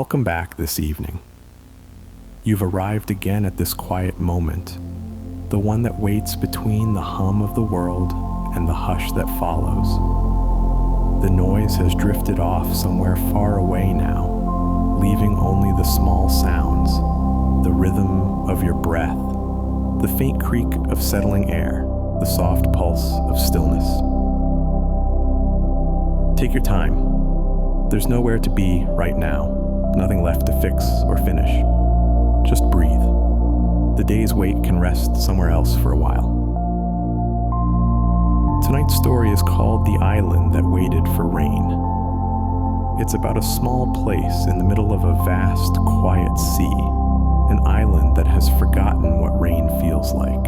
Welcome back this evening. You've arrived again at this quiet moment, the one that waits between the hum of the world and the hush that follows. The noise has drifted off somewhere far away now, leaving only the small sounds, the rhythm of your breath, the faint creak of settling air, the soft pulse of stillness. Take your time. There's nowhere to be right now, nothing left to fix or finish. Just breathe. The day's wait can rest somewhere else for a while. Tonight's story is called The Island That Waited for Rain. It's about a small place in the middle of a vast, quiet sea, an island that has forgotten what rain feels like.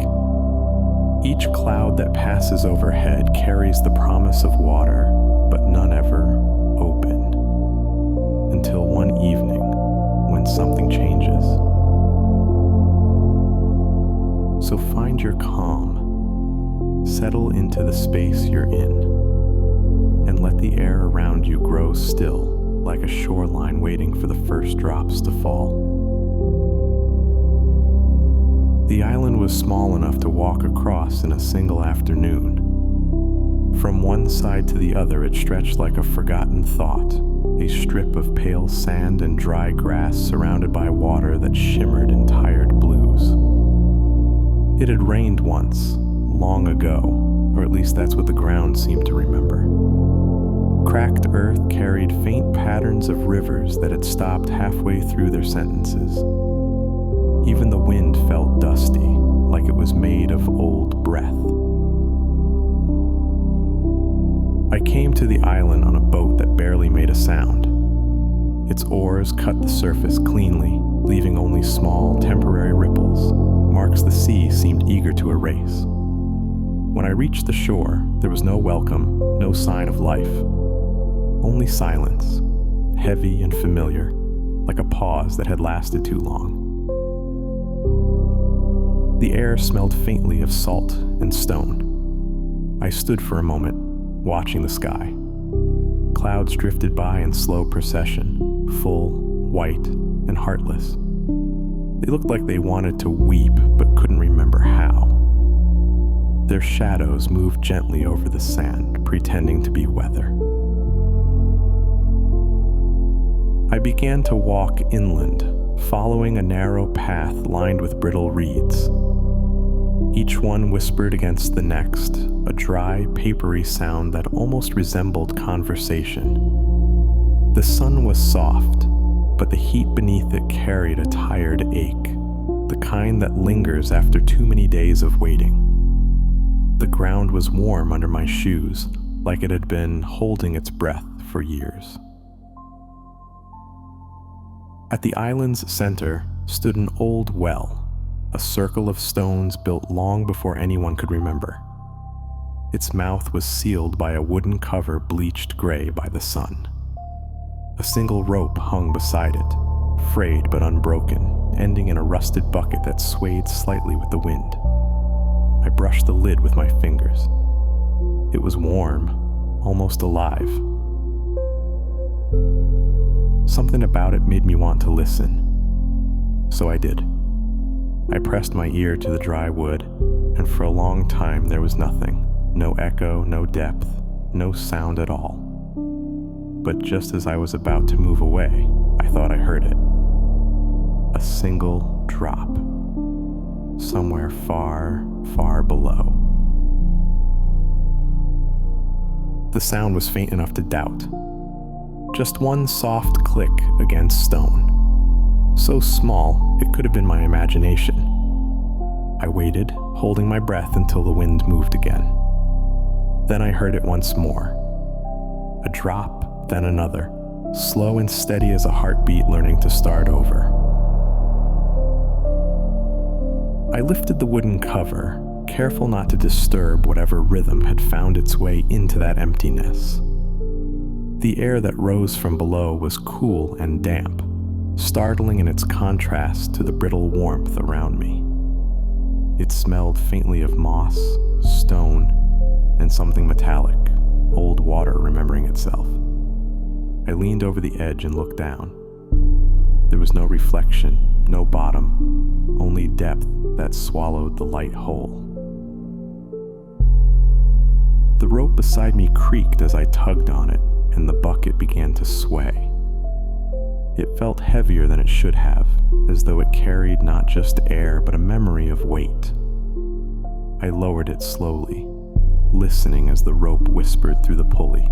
Each cloud that passes overhead carries the promise of water, but none ever open. Until one evening, when something changes. So find your calm, settle into the space you're in, and let the air around you grow still, like a shoreline waiting for the first drops to fall. The island was small enough to walk across in a single afternoon. From one side to the other, it stretched like a forgotten thought, a strip of pale sand and dry grass surrounded by water that shimmered in tired blues. It had rained once, long ago, or at least that's what the ground seemed to remember. Cracked earth carried faint patterns of rivers that had stopped halfway through their sentences. Even the wind felt dusty, like it was made of old breath. I came to the island on a boat that barely made a sound. Its oars cut the surface cleanly, leaving only small, temporary ripples, marks the sea seemed eager to erase. When I reached the shore, there was no welcome, no sign of life. Only silence, heavy and familiar, like a pause that had lasted too long. The air smelled faintly of salt and stone. I stood for a moment, watching the sky. Clouds drifted by in slow procession, full, white, and heartless. They looked like they wanted to weep but couldn't remember how. Their shadows moved gently over the sand, pretending to be weather. I began to walk inland, following a narrow path lined with brittle reeds. Each one whispered against the next, a dry, papery sound that almost resembled conversation. The sun was soft, but the heat beneath it carried a tired ache, the kind that lingers after too many days of waiting. The ground was warm under my shoes, like it had been holding its breath for years. At the island's center stood an old well, a circle of stones built long before anyone could remember. Its mouth was sealed by a wooden cover bleached gray by the sun. A single rope hung beside it, frayed but unbroken, ending in a rusted bucket that swayed slightly with the wind. I brushed the lid with my fingers. It was warm, almost alive. Something about it made me want to listen. So I did. I pressed my ear to the dry wood, and for a long time there was nothing. No echo, no depth, no sound at all. But just as I was about to move away, I thought I heard it. A single drop. Somewhere far, far below. The sound was faint enough to doubt. Just one soft click against stone. So small, it could have been my imagination. I waited, holding my breath until the wind moved again. Then I heard it once more. A drop, then another, slow and steady as a heartbeat learning to start over. I lifted the wooden cover, careful not to disturb whatever rhythm had found its way into that emptiness. The air that rose from below was cool and damp, startling in its contrast to the brittle warmth around me. It smelled faintly of moss, stone, and something metallic, old water remembering itself. I leaned over the edge and looked down. There was no reflection, no bottom, only depth that swallowed the light whole. The rope beside me creaked as I tugged on it, and the bucket began to sway. It felt heavier than it should have, as though it carried not just air, but a memory of weight. I lowered it slowly, listening as the rope whispered through the pulley.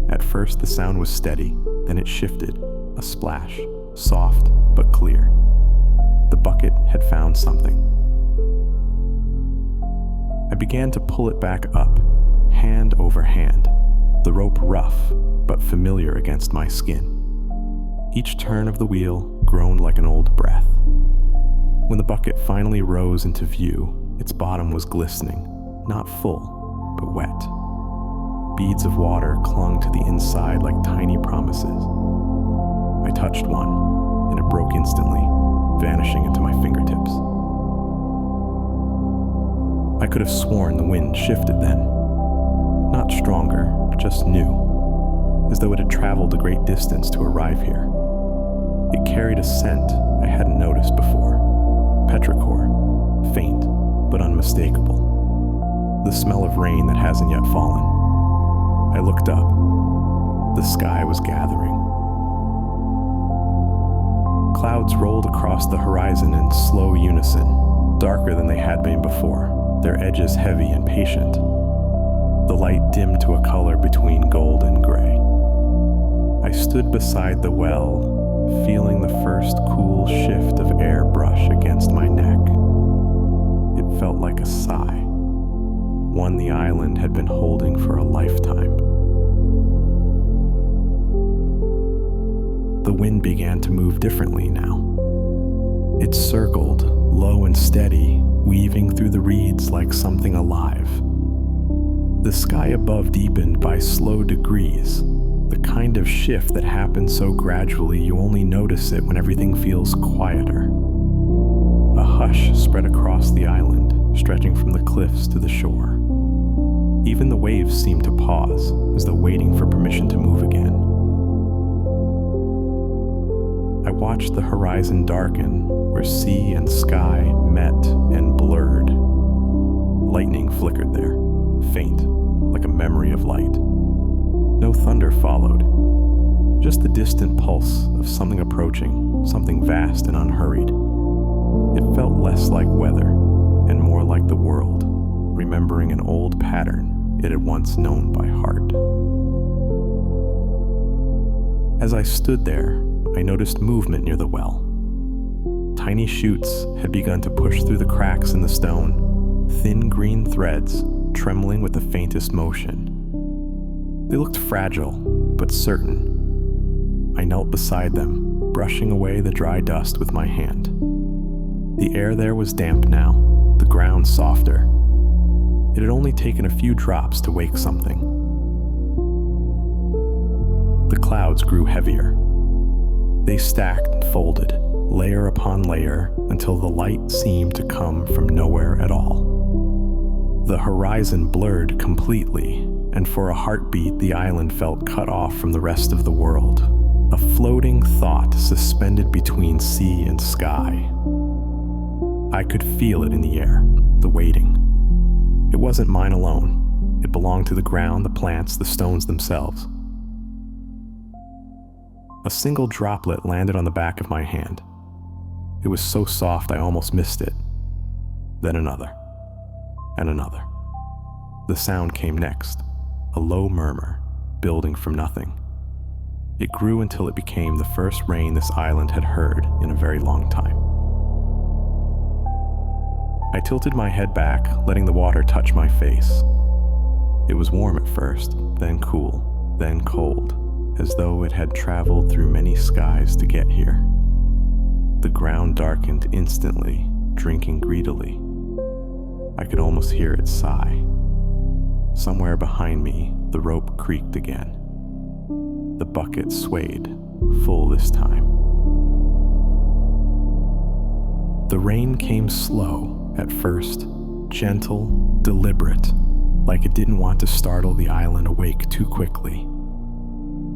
At first the sound was steady, then it shifted, a splash, soft but clear. The bucket had found something. I began to pull it back up, hand over hand, the rope rough but familiar against my skin. Each turn of the wheel groaned like an old breath. When the bucket finally rose into view, its bottom was glistening, not full, but wet. Beads of water clung to the inside like tiny promises. I touched one, and it broke instantly, vanishing into my fingertips. I could have sworn the wind shifted then. Not stronger, just new, as though it had traveled a great distance to arrive here. It carried a scent I hadn't noticed before, petrichor, faint but unmistakable. The smell of rain that hasn't yet fallen. I looked up. The sky was gathering. Clouds rolled across the horizon in slow unison, darker than they had been before, their edges heavy and patient. The light dimmed to a color between gold and gray. I stood beside the well, feeling the first cool shift of air brush against my neck. It felt like a sigh, one the island had been holding for a lifetime. The wind began to move differently now. It circled, low and steady, weaving through the reeds like something alive. The sky above deepened by slow degrees, the kind of shift that happens so gradually you only notice it when everything feels quieter. A hush spread across the island, stretching from the cliffs to the shore. Even the waves seemed to pause, as though waiting for permission to move again. I watched the horizon darken, where sea and sky met and blurred. Lightning flickered there, faint, like a memory of light. No thunder followed, just the distant pulse of something approaching, something vast and unhurried. It felt less like weather and more like the world, remembering an old pattern it had once known by heart. As I stood there, I noticed movement near the well. Tiny shoots had begun to push through the cracks in the stone, thin green threads trembling with the faintest motion. They looked fragile, but certain. I knelt beside them, brushing away the dry dust with my hand. The air there was damp now, the ground softer. It had only taken a few drops to wake something. The clouds grew heavier. They stacked and folded, layer upon layer, until the light seemed to come from nowhere at all. The horizon blurred completely, and for a heartbeat the island felt cut off from the rest of the world, a floating thought suspended between sea and sky. I could feel it in the air, the waiting. It wasn't mine alone. It belonged to the ground, the plants, the stones themselves. A single droplet landed on the back of my hand. It was so soft I almost missed it. Then another, and another. The sound came next, a low murmur, building from nothing. It grew until it became the first rain this island had heard in a very long time. I tilted my head back, letting the water touch my face. It was warm at first, then cool, then cold, as though it had traveled through many skies to get here. The ground darkened instantly, drinking greedily. I could almost hear it sigh. Somewhere behind me, the rope creaked again. The bucket swayed, full this time. The rain came slow at first, gentle, deliberate, like it didn't want to startle the island awake too quickly.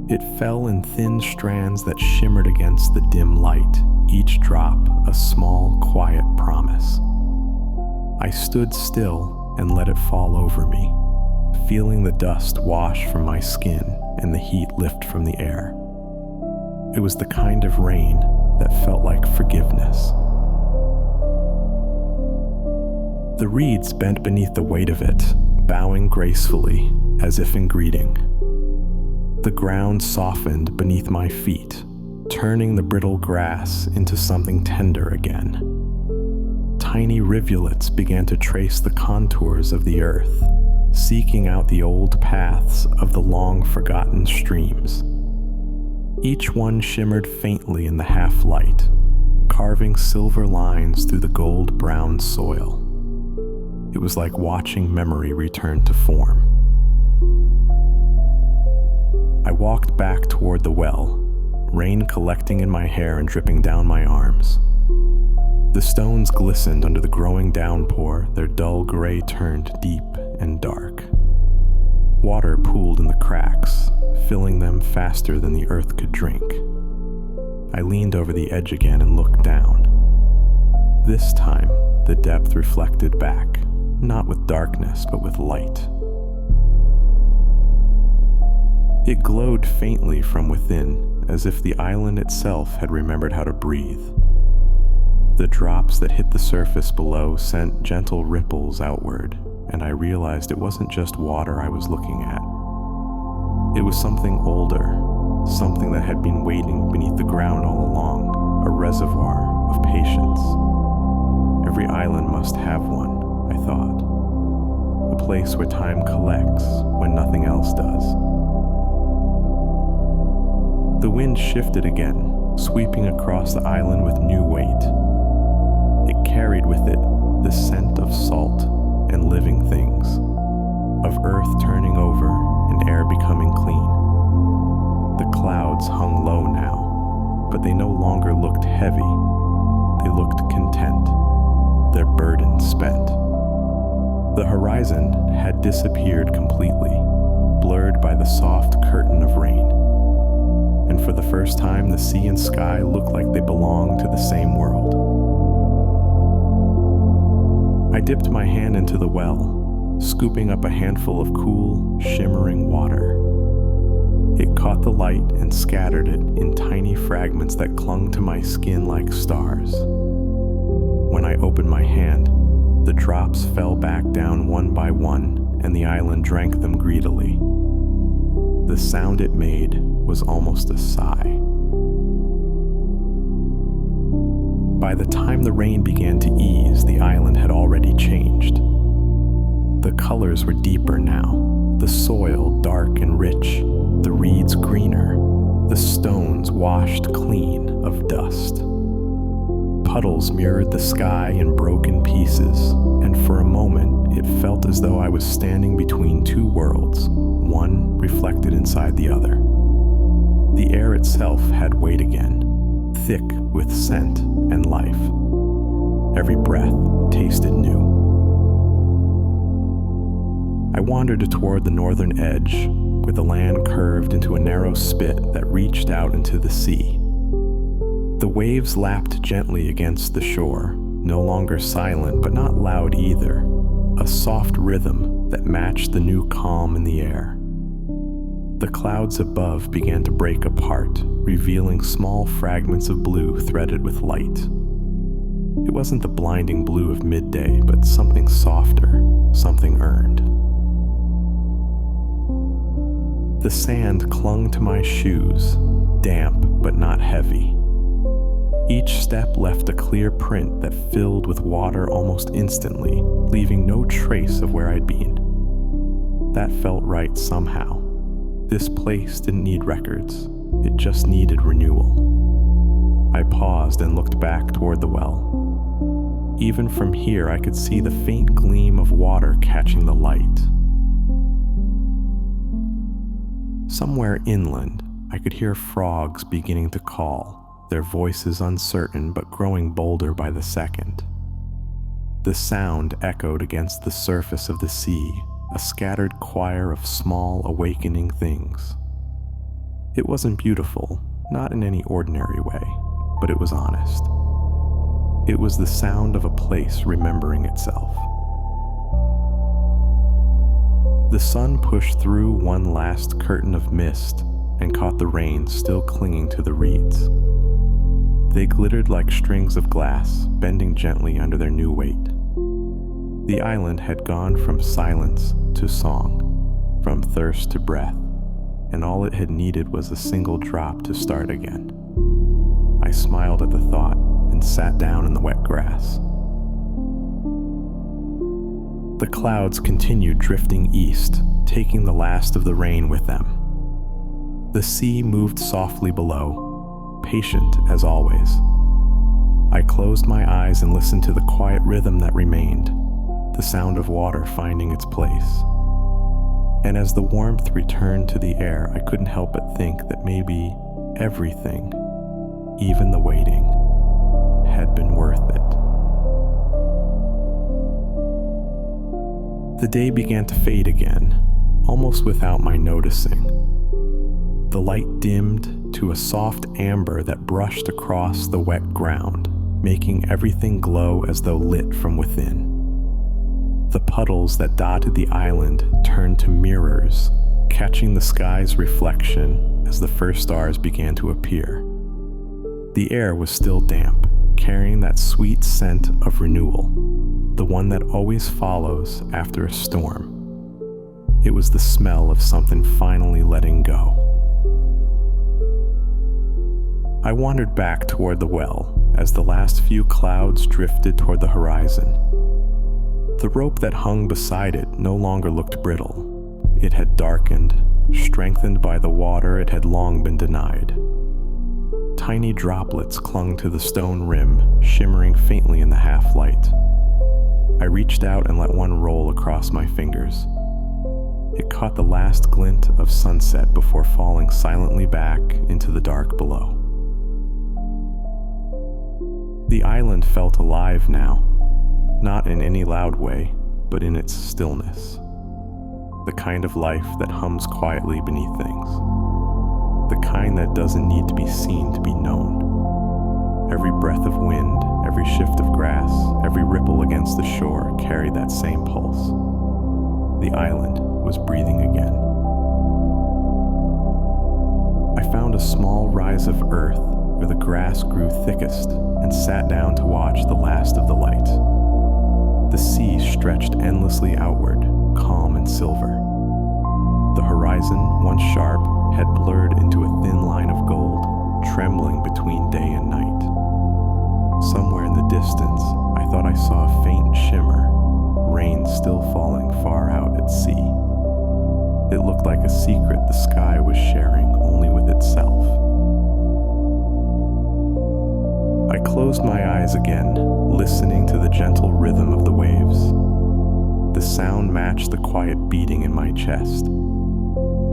It fell in thin strands that shimmered against the dim light, each drop a small, quiet promise. I stood still and let it fall over me, feeling the dust wash from my skin and the heat lift from the air. It was the kind of rain that felt like forgiveness. The reeds bent beneath the weight of it, bowing gracefully, as if in greeting. The ground softened beneath my feet, turning the brittle grass into something tender again. Tiny rivulets began to trace the contours of the earth, seeking out the old paths of the long-forgotten streams. Each one shimmered faintly in the half-light, carving silver lines through the gold-brown soil. It was like watching memory return to form. I walked back toward the well, rain collecting in my hair and dripping down my arms. The stones glistened under the growing downpour, their dull gray turned deep and dark. Water pooled in the cracks, filling them faster than the earth could drink. I leaned over the edge again and looked down. This time, the depth reflected back, not with darkness, but with light. It glowed faintly from within, as if the island itself had remembered how to breathe. The drops that hit the surface below sent gentle ripples outward, and I realized it wasn't just water I was looking at. It was something older, something that had been waiting beneath the ground all along, a reservoir of patience. Every island must have one, I thought. A place where time collects when nothing else does. The wind shifted again, sweeping across the island with new weight. It carried with it the scent of salt and living things, of earth turning over and air becoming clean. The clouds hung low now, but they no longer looked heavy. They looked content, their burden spent. The horizon had disappeared completely, blurred by the soft curtain of rain. And for the first time, the sea and sky looked like they belonged to the same world. I dipped my hand into the well, scooping up a handful of cool, shimmering water. It caught the light and scattered it in tiny fragments that clung to my skin like stars. When I opened my hand, the drops fell back down one by one, and the island drank them greedily. The sound it made was almost a sigh. By the time the rain began to ease, the island had already changed. The colors were deeper now, the soil dark and rich, the reeds greener, the stones washed clean of dust. Puddles mirrored the sky in broken pieces, and for a moment it felt as though I was standing between two worlds, one reflected inside the other. The air itself had weight again, thick with scent and life. Every breath tasted new. I wandered toward the northern edge, where the land curved into a narrow spit that reached out into the sea. The waves lapped gently against the shore, no longer silent but not loud either, a soft rhythm that matched the new calm in the air. The clouds above began to break apart, revealing small fragments of blue threaded with light. It wasn't the blinding blue of midday, but something softer, something earned. The sand clung to my shoes, damp but not heavy. Each step left a clear print that filled with water almost instantly, leaving no trace of where I'd been. That felt right somehow. This place didn't need records, it just needed renewal. I paused and looked back toward the well. Even from here, I could see the faint gleam of water catching the light. Somewhere inland, I could hear frogs beginning to call, their voices uncertain but growing bolder by the second. The sound echoed against the surface of the sea, a scattered choir of small awakening things. It wasn't beautiful, not in any ordinary way, but it was honest. It was the sound of a place remembering itself. The sun pushed through one last curtain of mist and caught the rain still clinging to the reeds. They glittered like strings of glass, bending gently under their new weight. The island had gone from silence to song, from thirst to breath, and all it had needed was a single drop to start again. I smiled at the thought and sat down in the wet grass. The clouds continued drifting east, taking the last of the rain with them. The sea moved softly below, patient as always. I closed my eyes and listened to the quiet rhythm that remained, the sound of water finding its place. And as the warmth returned to the air, I couldn't help but think that maybe everything, even the waiting, had been worth it. The day began to fade again, almost without my noticing. The light dimmed to a soft amber that brushed across the wet ground, making everything glow as though lit from within. The puddles that dotted the island turned to mirrors, catching the sky's reflection as the first stars began to appear. The air was still damp, carrying that sweet scent of renewal, the one that always follows after a storm. It was the smell of something finally letting go. I wandered back toward the well as the last few clouds drifted toward the horizon. The rope that hung beside it no longer looked brittle. It had darkened, strengthened by the water it had long been denied. Tiny droplets clung to the stone rim, shimmering faintly in the half-light. I reached out and let one roll across my fingers. It caught the last glint of sunset before falling silently back into the dark below. The island felt alive now, not in any loud way, but in its stillness. The kind of life that hums quietly beneath things. The kind that doesn't need to be seen to be known. Every breath of wind, every shift of grass, every ripple against the shore carried that same pulse. The island was breathing again. I found a small rise of earth where the grass grew thickest and sat down to watch the last of the light. The sea stretched endlessly outward, calm and silver. The horizon, once sharp, had blurred into a thin line of gold, trembling between day and night. Somewhere in the distance, I thought I saw a faint shimmer, rain still falling far out at sea. It looked like a secret the sky was sharing only with itself. I closed my eyes again, listening to the gentle rhythm of the waves. The sound matched the quiet beating in my chest.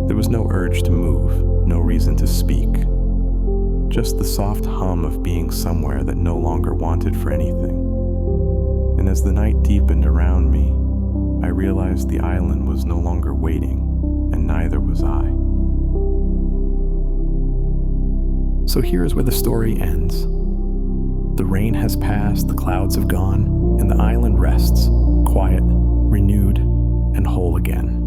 There was no urge to move, no reason to speak. Just the soft hum of being somewhere that no longer wanted for anything. And as the night deepened around me, I realized the island was no longer waiting, and neither was I. So here's where the story ends. The rain has passed, the clouds have gone, and the island rests, quiet, renewed, and whole again.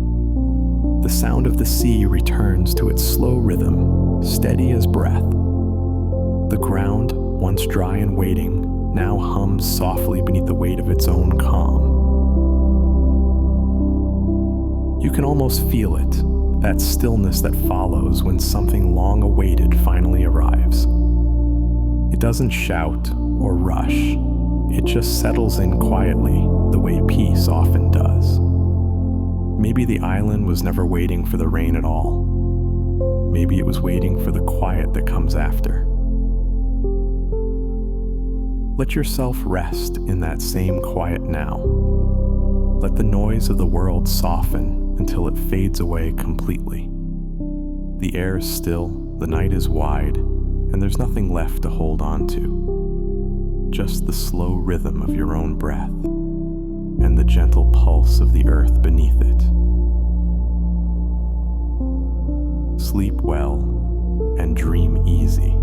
The sound of the sea returns to its slow rhythm, steady as breath. The ground, once dry and waiting, now hums softly beneath the weight of its own calm. You can almost feel it, that stillness that follows when something long awaited finally arrives. It doesn't shout or rush. It just settles in quietly, the way peace often does. Maybe the island was never waiting for the rain at all. Maybe it was waiting for the quiet that comes after. Let yourself rest in that same quiet now. Let the noise of the world soften until it fades away completely. The air is still, the night is wide, and there's nothing left to hold on to. Just the slow rhythm of your own breath and the gentle pulse of the earth beneath it. Sleep well, and dream easy.